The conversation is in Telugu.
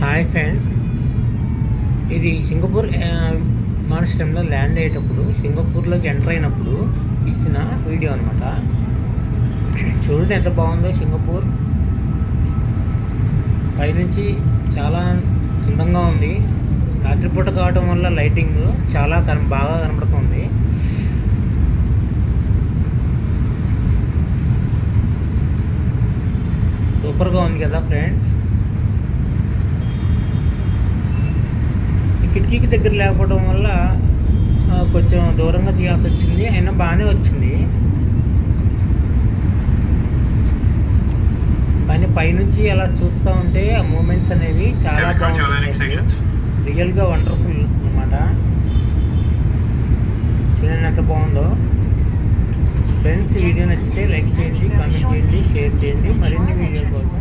హాయ్ ఫ్రెండ్స్, ఇది సింగపూర్ విమానాశ్రయంలో ల్యాండ్ అయ్యేటప్పుడు సింగపూర్లోకి ఎంటర్ అయినప్పుడు తీసిన వీడియో అనమాట. చూడండి ఎంత బాగుందో సింగపూర్. పైనుంచి చాలా అందంగా ఉంది. రాత్రిపూట కావడం వల్ల లైటింగ్ చాలా బాగా కనబడుతుంది. సూపర్గా ఉంది కదా ఫ్రెండ్స్. కిటికీకి దగ్గర లేకపోవడం వల్ల కొంచెం దూరంగా తీయాల్సి వచ్చింది. అయినా బాగానే వచ్చింది. కానీ పైనుంచి అలా చూస్తూ ఉంటే ఆ మూమెంట్స్ అనేవి చాలా బాగుంటాయి. రియల్గా వండర్ఫుల్ అన్నమాట. చూడండి ఎంత బాగుందో ఫ్రెండ్స్. వీడియో నచ్చితే లైక్ చేయండి, కామెంట్ చేయండి, షేర్ చేయండి. మరిన్ని వీడియో కోసం